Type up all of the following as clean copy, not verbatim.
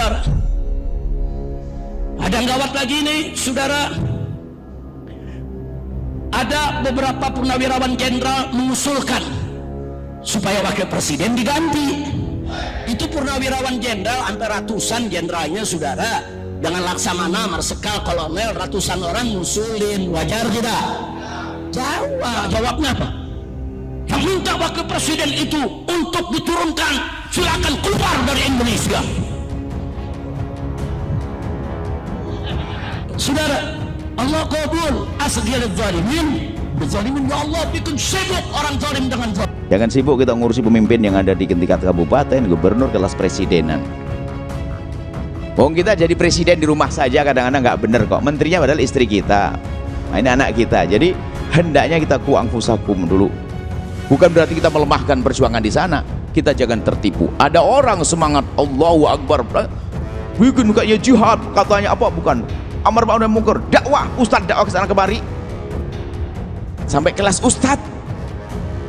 saudara. Ada yang gawat lagi nih, saudara. Ada beberapa purnawirawan jenderal mengusulkan supaya wakil presiden diganti. Itu purnawirawan jenderal, sampai ratusan jenderalnya, saudara. Dengan Laksamana, Marsikal, Kolonel, ratusan orang ngusulin. Wajar tidak? Jawabnya apa? Yang minta wakil presiden itu untuk diturunkan, silakan keluar dari Indonesia. Saudara, Allah qabul asghil zalimin bizalimin. Ya Allah, bikin sibuk orang zalim dengan zalim. Jangan sibuk kita ngurusi pemimpin yang ada di tingkat kabupaten, gubernur, kelas presidenan. Kita jadi presiden di rumah saja kadang-kadang nggak bener kok. Menterinya padahal istri kita, nah, ini anak kita. Jadi hendaknya kita kuang fusakum dulu. Bukan berarti kita melemahkan perjuangan di sana. Kita jangan tertipu. Ada orang semangat Allahu Akbar, bikin kayaknya jihad, katanya apa? Bukan amar ma'ruf nahi munkar, dakwah, ustadz dakwah kesana kemari sampai kelas ustadz.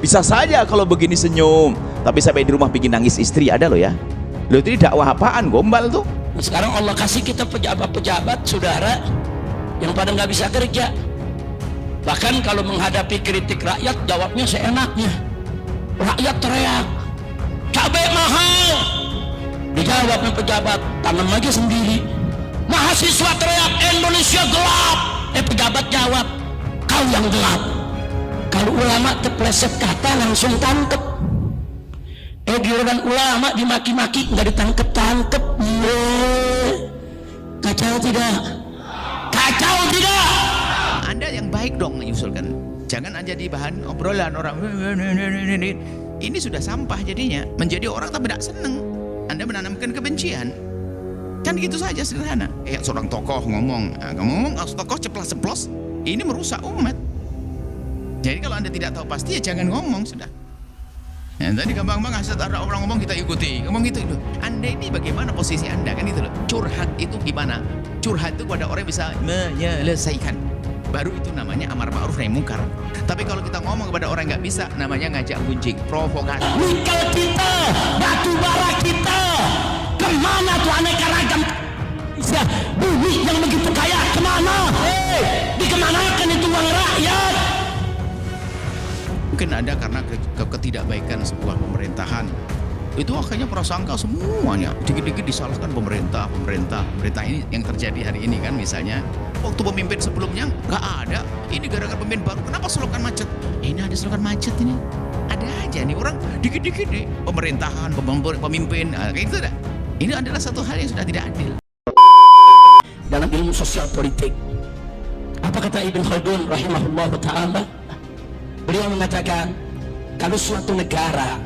Bisa saja kalau begini senyum, tapi sampai di rumah bikin nangis istri ada loh ya. Loh, itu dakwah apaan? Gombal tuh. Sekarang Allah kasih kita pejabat-pejabat, saudara, yang pada nggak bisa kerja. Bahkan kalau menghadapi kritik rakyat, jawabnya seenaknya. Rakyat teriak, cabai mahal, dijawabnya pejabat, tanam aja sendiri. Mahasiswa teriak, Indonesia gelap, pejabat jawab, kau yang gelap. Kalau ulama terpleset kata langsung tangkep. Giliran ulama dimaki-maki nggak ditangkep-tangkep. Kacau tidak? Kacau tidak? Anda yang baik dong menyusulkan. Jangan jadi bahan obrolan orang. Ini sudah sampah jadinya. Menjadi orang tak tidak seneng. Anda menanamkan kebencian. Kan gitu saja sederhana. Seorang tokoh ngomong tokoh ceplas-ceplos, ini merusak umat. Jadi kalau Anda tidak tahu pasti ya jangan ngomong sudah. Ya, tadi gampang-gampang asal ada orang ngomong kita ikuti, ngomong gitu. Anda ini bagaimana posisi Anda kan itu loh. Curhat itu gimana? Curhat itu pada orang yang bisa menyelesaikan. Baru itu namanya amar ma'ruf nahi munkar. Tapi kalau kita ngomong kepada orang nggak bisa, namanya ngajak gunjing, provokasi. Nikel kita, batu bara kita, kemana tuh aneka ragam? Bumi yang begitu kaya kemana? Dikemanakan itu uang rakyat? Mungkin ada karena ketidakbaikan sebuah pemerintahan. Itu akhirnya prasangka semuanya. Dikit-dikit disalahkan pemerintah ini yang terjadi hari ini kan. Misalnya waktu pemimpin sebelumnya nggak ada. Ini gara-gara pemimpin baru. Kenapa slogan macet? Ini ada slogan macet ini. Ada aja nih orang dikit-dikit nih pemerintahan, pemimpin, kayak gitu dah. Ini adalah satu hal yang sudah tidak adil. Dalam ilmu sosial politik, apa kata Ibn Khaldun rahimahullah ta'ala? Beliau mengatakan, kalau suatu negara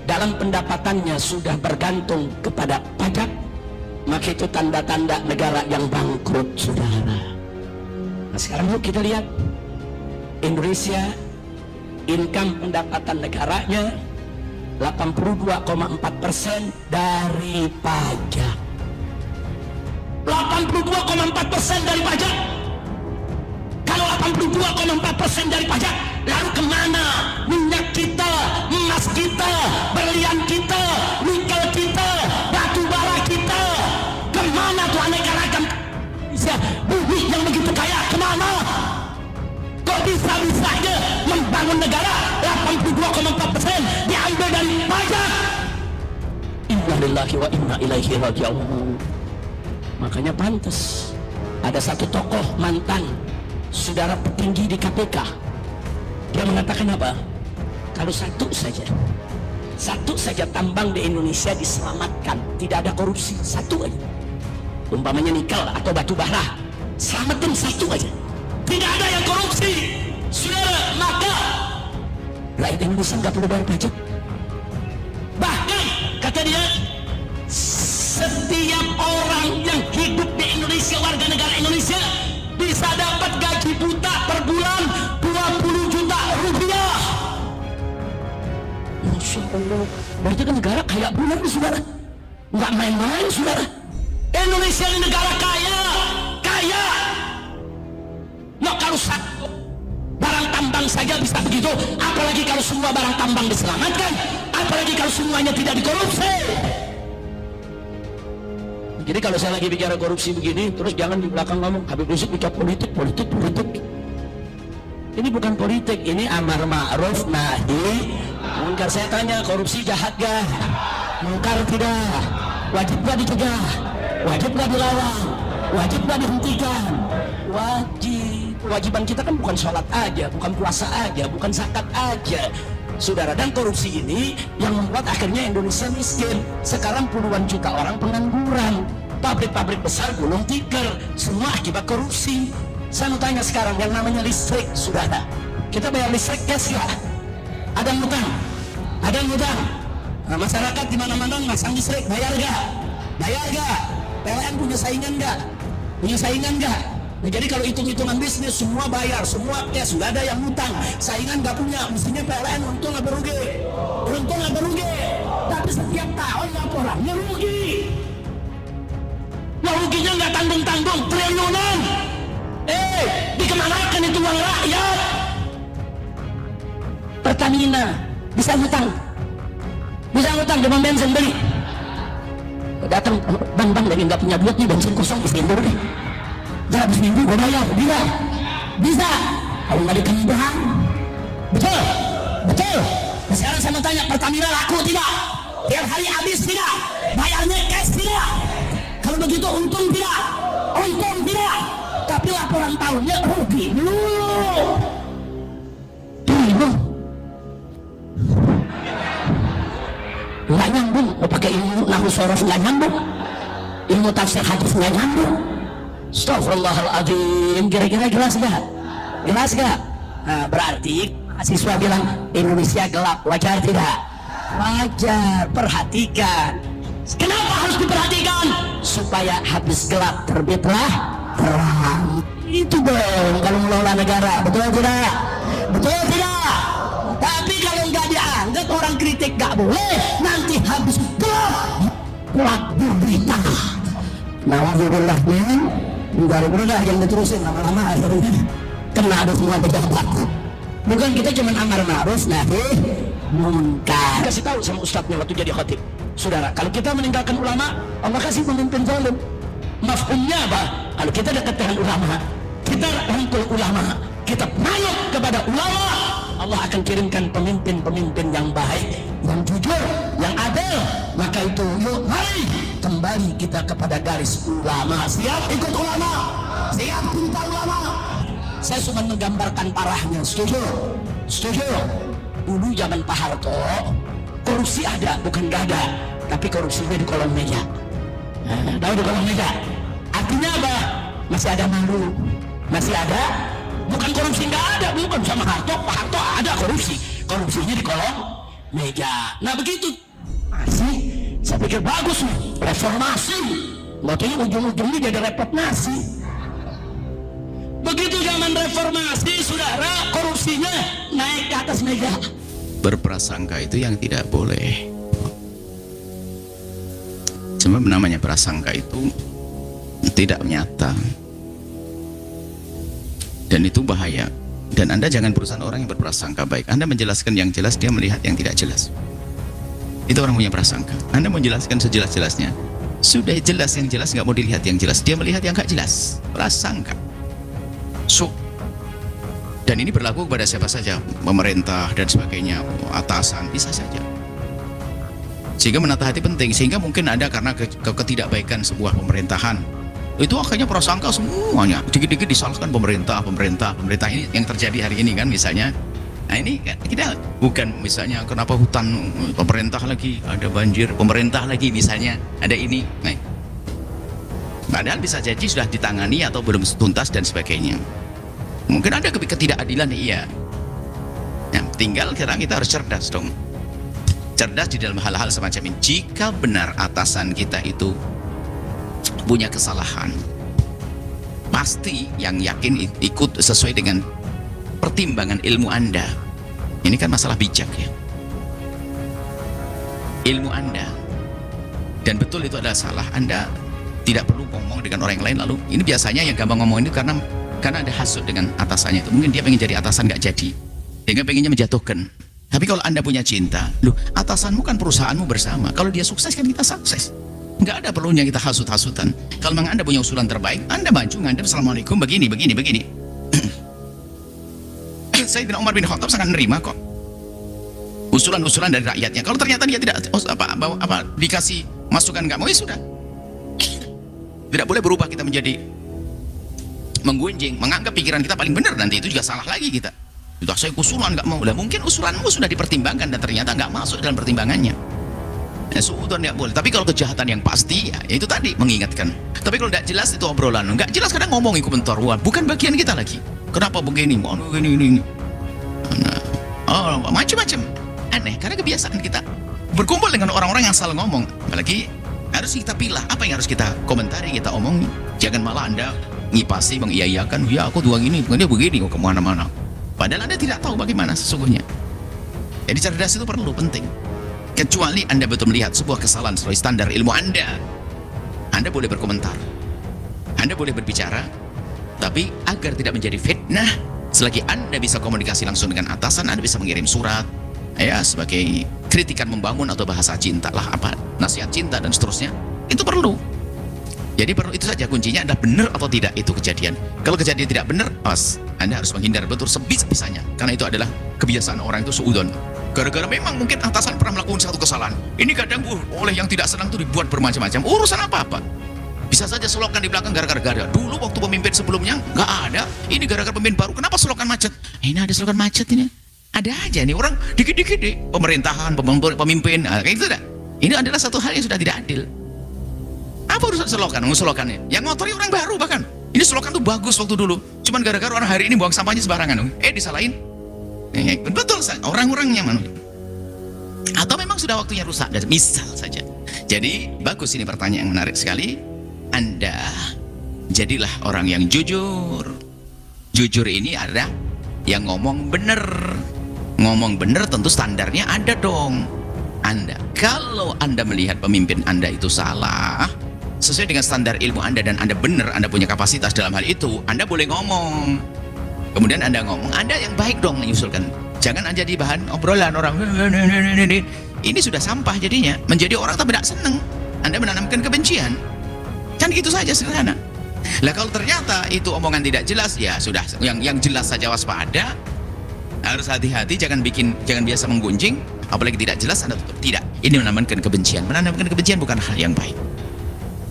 dalam pendapatannya sudah bergantung kepada pajak, maka itu tanda-tanda negara yang bangkrut, saudara. Nah sekarang yuk kita lihat Indonesia, income pendapatan negaranya 82,4% dari pajak. 82,4% dari pajak. Kalau 82,4% dari pajak, lalu kemana minyak kita, emas kita, berlian kita, nikel kita, batu bara kita? Kemana tuh aneka ragam? Bumi yang begitu kaya kemana? Kok bisa-bisanya membangun negara 82,4% diambil dari pajak? Inna lillahi wa inna ilaihi raji'un. Makanya pantas ada satu tokoh mantan saudara petinggi di KPK, dia mengatakan apa? Kalau satu saja tambang di Indonesia diselamatkan, tidak ada korupsi, satu aja, umpamanya nikel atau batu bara, selamatin satu aja, tidak ada yang korupsi, saudara, maka rakyat Indonesia nggak perlu bayar pajak. Bahkan kata dia, setiap orang yang hidup di Indonesia, warga negara Indonesia, bisa dapat gaji buta per bulan 20 juta rupiah. Masya Allah, berarti kan negara kaya benar nih saudara, nggak main-main saudara. Indonesia ini negara kaya. Nah kalau satu barang tambang saja bisa begitu, apalagi kalau semua barang tambang diselamatkan, apalagi kalau semuanya tidak dikorupsi. Jadi kalau saya lagi bicara korupsi begini, terus jangan di belakang ngomong Habib Rizik bicara politik. Ini bukan politik, ini amar ma'ruf nahi munkar. Saya tanya, korupsi jahat gak? Munkar tidak? Wajib gak dicegah? Wajib gak dilawan? Wajib gak dihentikan? Wajib. Kewajiban kita kan bukan sholat aja, bukan puasa aja, bukan zakat aja, saudara. Dan korupsi ini yang membuat akhirnya Indonesia miskin. Sekarang puluhan juta orang pengangguran, pabrik-pabrik besar gulung tikar, semua akibat korupsi. Saya mau tanya sekarang, yang namanya listrik, saudara, kita bayar listrik cash gak? Ada yang utang? Ada yang utang? Nah, masyarakat di mana-mana masang listrik, bayar gak? Bayar gak? PLN punya saingan gak? Punya saingan gak? Nah, jadi kalau hitung-hitungan bisnis semua bayar, semua cash, nggak ada yang utang. Saingan nggak punya, mestinya PLN untung nggak berugi, untung nggak berugi. Tapi setiap tahun laporannya rugi. Nah, ruginya nggak tanggung-tanggung, triliunan. Dikemanakan itu uang rakyat? Pertamina bisa ngutang di pom bensin beli. Datang bang lagi nggak punya duit nih, bensin kosong, isiin dulu deh. Jangan habis minggu gue bayar, bisa. Kalau nggak dikembang, betul. Nah, sekarang saya mau tanya, Pertamina laku tidak? Tiap hari habis tidak? Bayarnya cash tidak? Kalau begitu untung tidak? Untung tidak. Tapi laporan tahunnya rugi dulu. Nggak nyambung. Mau pakai ilmu nahu sorof nggak nyambung, ilmu tafsir hadis nggak nyambung. Astagfirullahaladzim. Kira-kira jelas gak? Jelas gak? Nah, berarti mahasiswa bilang Indonesia gelap, wajar tidak? Wajar. Perhatikan. Kenapa harus diperhatikan? Supaya habis gelap terbitlah terang. Itu dong kalau mengelola negara. Betul tidak? Betul tidak? Tapi kalau nggak dianggap, orang kritik nggak boleh. Nanti habis gelap berita. Alhamdulillah dari berudah yang diterusin lama-lama akhirnya kena ada semua pejabat. Bukan kita cuma amar ma'ruf nahi munkar. Kasih tahu sama ustadznya waktu jadi khatib, saudara, kalau kita meninggalkan ulama, Allah kasih pemimpin zalim. Mafhumnya apa? Kalau kita dekat dengan ulama, kita rangkul ulama, kita manut kepada ulama, Allah akan kirimkan pemimpin-pemimpin yang baik, yang jujur, yang adil. Maka itu yuk mari kembali kita kepada garis ulama. Siap ikut ulama, siap cinta ulama. Saya cuma menggambarkan parahnya. Setuju? Dulu zaman Pak Harto korupsi ada, bukan gak ada, tapi korupsinya di kolong meja. Tahu di kolong meja artinya apa? Masih ada malu, masih ada. Bukan korupsi nggak ada, bukan sama Harto. Pak Harto ada korupsinya di kolong meja. Nah begitu masih, saya pikir bagus nih, reformasi. Makanya ujung-ujungnya jadi repot nasi. Begitu zaman reformasi, saudara, korupsinya naik ke atas meja. Berprasangka itu yang tidak boleh. Sebab namanya prasangka itu tidak nyata. Dan itu bahaya. Dan Anda jangan berurusan orang yang berprasangka baik. Anda menjelaskan yang jelas, dia melihat yang tidak jelas. Itu orang punya prasangka. Anda menjelaskan sejelas-jelasnya, sudah jelas yang jelas, nggak mau dilihat yang jelas, dia melihat yang nggak jelas. Prasangka. Dan ini berlaku kepada siapa saja, pemerintah dan sebagainya, atasan, bisa saja. Sehingga menata hati penting. Sehingga mungkin ada karena ketidakbaikan sebuah pemerintahan, itu akhirnya prasangka semuanya. Dikit-dikit disalahkan pemerintah ini yang terjadi hari ini kan misalnya. Nah ini kita bukan misalnya kenapa hutan pemerintah lagi, ada banjir pemerintah lagi misalnya, ada ini. Nah, padahal bisa jadi sudah ditangani atau belum tuntas dan sebagainya. Mungkin ada ketidakadilan, iya. Nah, tinggal sekarang kita harus cerdas dong. Cerdas di dalam hal-hal semacam ini. Jika benar atasan kita itu punya kesalahan, pasti yang yakin ikut sesuai dengan pertimbangan ilmu Anda. Ini kan masalah bijak ya, ilmu Anda, dan betul itu adalah salah. Anda tidak perlu ngomong dengan orang lain. Lalu ini biasanya yang gampang ngomong ini karena ada hasut dengan atasannya itu. Mungkin dia pengen jadi atasan nggak jadi, sehingga pengennya menjatuhkan. Tapi kalau Anda punya cinta, loh, atasanmu kan perusahaanmu bersama. Kalau dia sukses kan kita sukses. Nggak ada perlunya kita hasut-hasutan. Kalau memang Anda punya usulan terbaik, Anda maju ngadep, Assalamualaikum, begini. Sayyidina Umar bin Khattab sangat nerima kok usulan-usulan dari rakyatnya. Kalau ternyata dia tidak dikasih masukan nggak mau, ya sudah. Tidak boleh berubah kita menjadi menggunjing, menganggap pikiran kita paling benar, nanti itu juga salah lagi kita. Sudah saya usulan nggak mau, lah mungkin usulanmu sudah dipertimbangkan dan ternyata nggak masuk dalam pertimbangannya. Ya, suudon nggak boleh. Tapi kalau kejahatan yang pasti, ya itu tadi mengingatkan. Tapi kalau nggak jelas itu obrolan, nggak jelas kadang ngomongin komentar, wah bukan bagian kita lagi. Kenapa begini? Ini. Nah, oh macam-macam. Aneh, karena kebiasaan kita berkumpul dengan orang-orang yang salah ngomong. Apalagi harus kita pilih apa yang harus kita komentari, kita omongin. Jangan malah Anda ngipasi, mengiyakan, ya aku doang ini, bukan dia begini, kok kemana-mana. Padahal Anda tidak tahu bagaimana sesungguhnya. Jadi cerdas itu perlu, penting. Kecuali Anda betul melihat sebuah kesalahan sesuai standar ilmu Anda boleh berkomentar, Anda boleh berbicara, tapi agar tidak menjadi fitnah, selagi Anda bisa komunikasi langsung dengan atasan, Anda bisa mengirim surat, ya sebagai kritikan membangun atau bahasa cinta lah, apa nasihat cinta dan seterusnya, itu perlu. Jadi perlu itu saja, kuncinya adalah benar atau tidak itu kejadian. Kalau kejadian tidak benar, Anda harus menghindar betul sebisa-bisanya, karena itu adalah kebiasaan orang itu suudon. Gara-gara memang mungkin atasan pernah melakukan satu kesalahan. Ini kadang oleh yang tidak senang itu dibuat bermacam-macam urusan apa-apa. Bisa saja selokan di belakang gara-gara dulu waktu pemimpin sebelumnya nggak ada. Ini gara-gara pemimpin baru, kenapa selokan macet? Ini ada selokan macet ini. Ada aja nih orang dikit-dikit deh pemerintahan, pemimpin, kayak gitu dah. Ini adalah satu hal yang sudah tidak adil. Apa urusan selokan? Selokannya yang ngotori orang baru bahkan. Ini selokan tuh bagus waktu dulu. Cuman gara-gara orang hari ini buang sampahnya sembarangan. Disalahin. Betul, orang-orangnya mana? Atau memang sudah waktunya rusak, misal saja. Jadi bagus, ini pertanyaan yang menarik sekali. Anda jadilah orang yang jujur. Jujur ini ada yang ngomong bener. Ngomong bener tentu standarnya ada dong. Kalau Anda melihat pemimpin Anda itu salah, sesuai dengan standar ilmu Anda dan Anda benar, Anda punya kapasitas dalam hal itu, Anda boleh ngomong. Kemudian Anda ngomong, Anda yang baik dong menyusulkan. Jangan Anda jadi bahan obrolan orang. Ini sudah sampah jadinya, menjadi orang tak senang. Anda menanamkan kebencian. Kan gitu saja sederhana. Lah kalau ternyata itu omongan tidak jelas, ya sudah, yang jelas saja waspada. Harus hati-hati, jangan biasa menggunjing, apalagi tidak jelas Anda tutup. Tidak, ini menanamkan kebencian. Menanamkan kebencian bukan hal yang baik.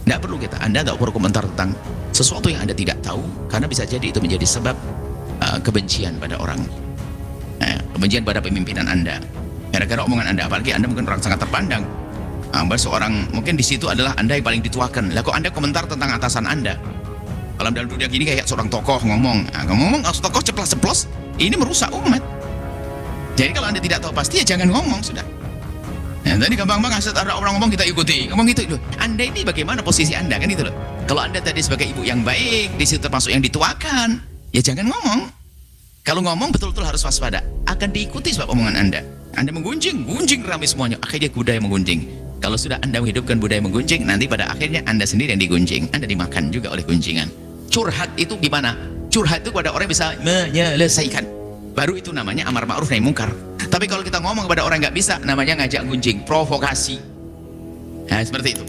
Tidak perlu Anda tak perlu komentar tentang sesuatu yang Anda tidak tahu, karena bisa jadi itu menjadi sebab kebencian pada orang, kebencian pada pemimpinan Anda, gara-gara omongan Anda. Apalagi Anda mungkin orang sangat terpandang, seorang mungkin di situ adalah Anda yang paling dituakan. Lah kok Anda komentar tentang atasan Anda? Kalau dalam dunia gini kayak seorang tokoh ngomong tokoh ceplos-ceplos, ini merusak umat. Jadi kalau Anda tidak tahu pasti, ya jangan ngomong sudah. Tadi gampang banget, ada orang ngomong kita ikuti, ngomong gitu loh. Anda ini bagaimana posisi Anda, kan itu loh. Kalau Anda tadi sebagai ibu yang baik, di situ termasuk yang dituakan, ya jangan ngomong. Kalau ngomong betul-betul harus waspada, akan diikuti sebab omongan Anda. Anda menggunjing ramai semuanya, akhirnya budaya menggunjing. Kalau sudah Anda menghidupkan budaya menggunjing, nanti pada akhirnya Anda sendiri yang digunjing, Anda dimakan juga oleh gunjingan. Curhat itu gimana? Curhat itu kepada orang yang bisa menyelesaikan, baru itu namanya amar ma'ruf nahi mungkar. Tapi kalau kita ngomong kepada orang nggak bisa, namanya ngajak gunjing, provokasi. Nah seperti itu.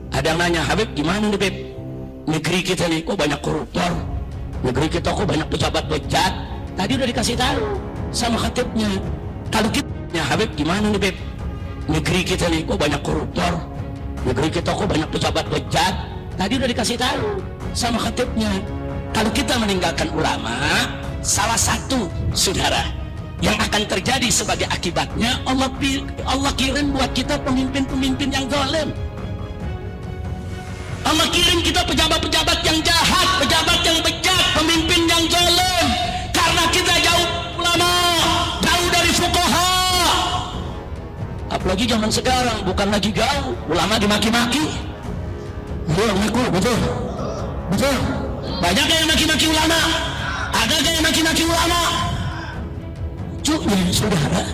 Ada yang nanya, Habib gimana nih Beb? Negeri kita nih kok banyak koruptor, negeri kita kok banyak pejabat bejat. Tadi udah dikasih tahu sama khatibnya. Kalau kita, Habib gimana nih Beb? Negeri kita nih kok banyak koruptor, negeri kita kok banyak pejabat bejat. Tadi udah dikasih tahu sama khatibnya. Kalau kita meninggalkan ulama, salah satu saudara yang akan terjadi sebagai akibatnya, Allah kirim buat kita pemimpin-pemimpin yang zalim. Allah kirim kita pejabat-pejabat yang jahat, pejabat yang bejat, pemimpin yang zalim, karena kita jauh ulama, jauh dari fuqaha. Apalagi zaman sekarang, bukan lagi jauh, ulama dimaki-maki. Betul. Banyak yang maki-maki ulama, ada yang maki-maki ulama. Lucunya saudara,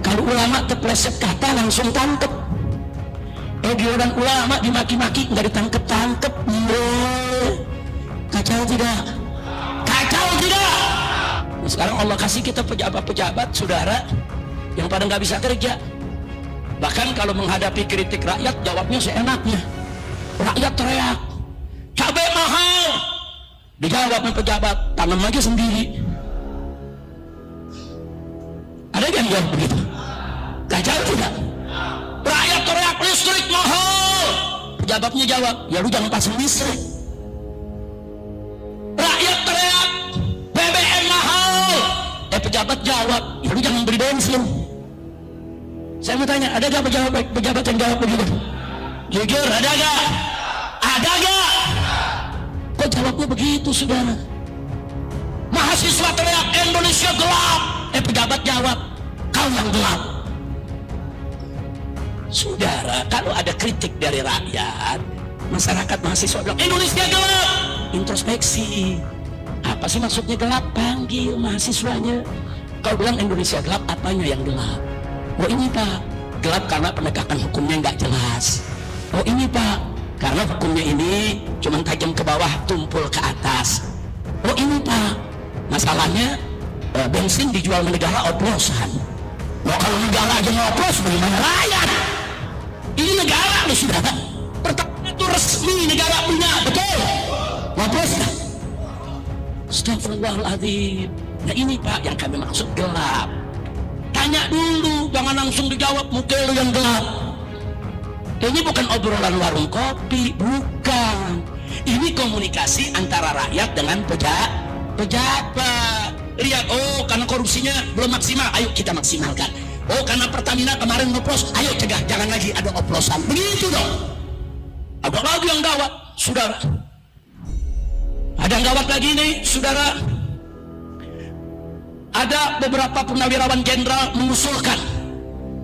kalau ulama terpleset kata langsung tangkep. Orang ulama dimaki-maki nggak ditangkep-tangkep. Kacau tidak? Sekarang Allah kasih kita pejabat-pejabat saudara yang pada nggak bisa kerja. Bahkan kalau menghadapi kritik rakyat, jawabnya seenaknya. Rakyat teriak, cabai mahal. Dijawab sama pejabat, tanam aja sendiri. Ada yang jawab begitu? Gak tidak. Rakyat teriak, listrik mahal. Pejabatnya jawab, ya lu jangan pasang listrik. Rakyat teriak, BBM mahal. Pejabat jawab, ya lu jangan beli bensin. Saya mau tanya, ada gak pejabat yang jawab begitu? Jujur, ada gak? Ada gak? Kok jawabnya begitu, saudara? Mahasiswa teriak, Indonesia gelap. Pejabat jawab, kau yang gelap. Saudara, kalau ada kritik dari rakyat, masyarakat mahasiswa bilang, Indonesia gelap. Introspeksi. Apa sih maksudnya gelap? Panggil mahasiswanya. Kau bilang Indonesia gelap, apanya yang gelap? Oh ini Pak, gelap karena penegakan hukumnya nggak jelas. Oh ini Pak, karena hukumnya ini cuma tajam ke bawah, tumpul ke atas. Oh ini Pak, masalahnya bensin dijual ke negara oplosan. Nah kalau negara aja ngoplos, bagaimana rakyat? Ini negara loh saudara. Pertamina itu resmi negara punya, betul? Ngoplos kan? Astagfirullahaladzim. Nah ini Pak yang kami maksud gelap. Tanya dulu, jangan langsung dijawab muka lu yang gelap. Ini bukan obrolan warung kopi, bukan. Ini komunikasi antara rakyat dengan pejabat. Lihat, oh karena korupsinya belum maksimal, ayo kita maksimalkan. Oh karena Pertamina kemarin ngoplos, ayo cegah, jangan lagi ada oplosan. Begitu dong. Ada lagi yang gawat, saudara. Ada yang gawat lagi nih, saudara. Ada beberapa purnawirawan jenderal mengusulkan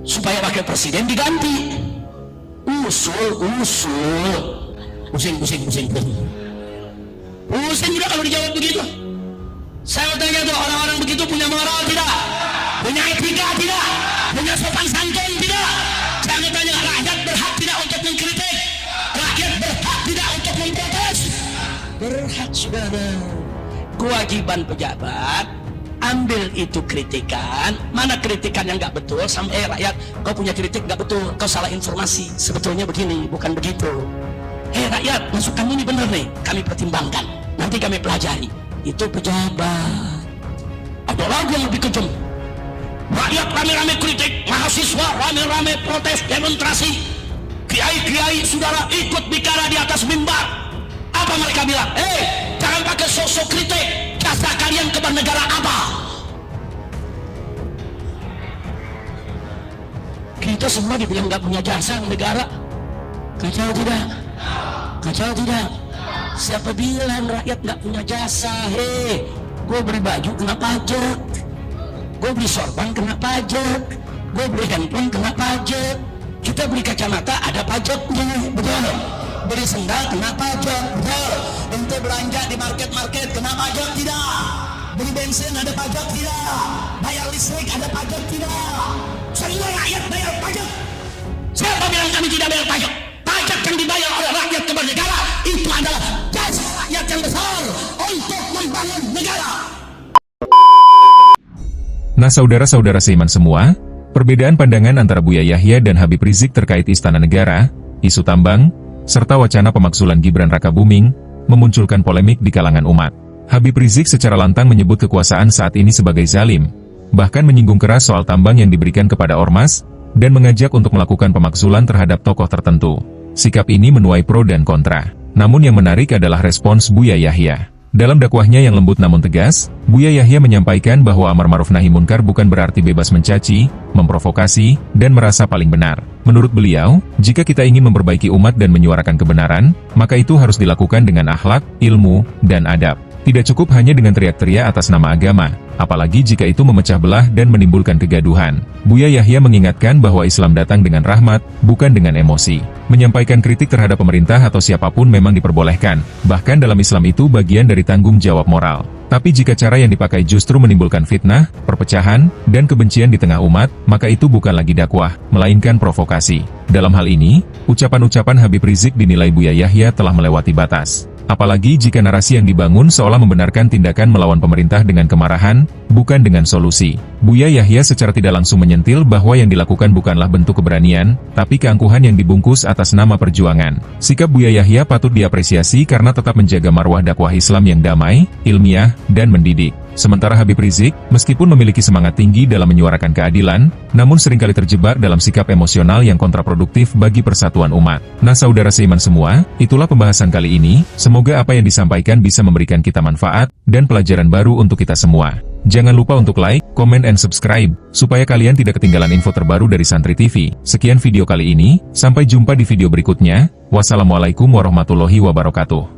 supaya wakil presiden diganti. Usul. Pusing juga kalau dijawab begitu. Saya tanya tuh, orang-orang begitu punya moral tidak? Punya etika tidak? Punya sopan santun tidak? Saya tanya, rakyat berhak tidak untuk mengkritik? Rakyat berhak tidak untuk memprotes? Berhak, saudara. Kewajiban pejabat, ambil itu kritikan. Mana kritikan yang nggak betul, sampai rakyat, kau punya kritik nggak betul, kau salah informasi, sebetulnya begini, bukan begitu. Rakyat, masukan ini benar nih, kami pertimbangkan, nanti kami pelajari. Itu pejabat. Ada lagi yang lebih kejam. Rakyat rame-rame kritik, mahasiswa rame-rame protes, demonstrasi, kiai-kiai saudara ikut bicara di atas mimbar. Apa mereka bilang? Jangan pakai sosok kritik, jasa kalian ke bernegara apa? Kita semua dibilang gak punya jasa negara. Kacau tidak? Kacau tidak? Siapa bilang rakyat gak punya jasa? Gue beli baju kena pajak, gue beli sorban kena pajak, gue beli handphone kena pajak, kita beli kacamata ada pajaknya, betul? Beli sendal kena pajak, betul? Ente belanja di market kena pajak tidak? Beli bensin ada pajak tidak? Bayar listrik ada pajak tidak? Semua rakyat bayar pajak. Siapa bilang kami tidak bayar pajak? Pajak yang dibayar oleh rakyat kepada negara itu adalah jasa rakyat yang besar untuk membangun negara. Nah saudara-saudara seiman semua, perbedaan pandangan antara Buya Yahya dan Habib Rizik terkait Istana Negara, isu tambang, serta wacana pemakzulan Gibran Rakabuming, memunculkan polemik di kalangan umat. Habib Rizik secara lantang menyebut kekuasaan saat ini sebagai zalim, bahkan menyinggung keras soal tambang yang diberikan kepada ormas, dan mengajak untuk melakukan pemakzulan terhadap tokoh tertentu. Sikap ini menuai pro dan kontra. Namun yang menarik adalah respons Buya Yahya. Dalam dakwahnya yang lembut namun tegas, Buya Yahya menyampaikan bahwa amar ma'ruf nahi munkar bukan berarti bebas mencaci, memprovokasi, dan merasa paling benar. Menurut beliau, jika kita ingin memperbaiki umat dan menyuarakan kebenaran, maka itu harus dilakukan dengan akhlak, ilmu, dan adab. Tidak cukup hanya dengan teriak-teriak atas nama agama, apalagi jika itu memecah belah dan menimbulkan kegaduhan. Buya Yahya mengingatkan bahwa Islam datang dengan rahmat, bukan dengan emosi. Menyampaikan kritik terhadap pemerintah atau siapapun memang diperbolehkan, bahkan dalam Islam itu bagian dari tanggung jawab moral. Tapi jika cara yang dipakai justru menimbulkan fitnah, perpecahan, dan kebencian di tengah umat, maka itu bukan lagi dakwah, melainkan provokasi. Dalam hal ini, ucapan-ucapan Habib Rizik dinilai Buya Yahya telah melewati batas. Apalagi jika narasi yang dibangun seolah membenarkan tindakan melawan pemerintah dengan kemarahan, bukan dengan solusi. Buya Yahya secara tidak langsung menyentil bahwa yang dilakukan bukanlah bentuk keberanian, tapi keangkuhan yang dibungkus atas nama perjuangan. Sikap Buya Yahya patut diapresiasi karena tetap menjaga marwah dakwah Islam yang damai, ilmiah, dan mendidik. Sementara Habib Rizik, meskipun memiliki semangat tinggi dalam menyuarakan keadilan, namun seringkali terjebak dalam sikap emosional yang kontraproduktif bagi persatuan umat. Nah saudara seiman semua, itulah pembahasan kali ini, semoga apa yang disampaikan bisa memberikan kita manfaat, dan pelajaran baru untuk kita semua. Jangan lupa untuk like, comment, and subscribe, supaya kalian tidak ketinggalan info terbaru dari Santri TV. Sekian video kali ini, sampai jumpa di video berikutnya. Wassalamualaikum warahmatullahi wabarakatuh.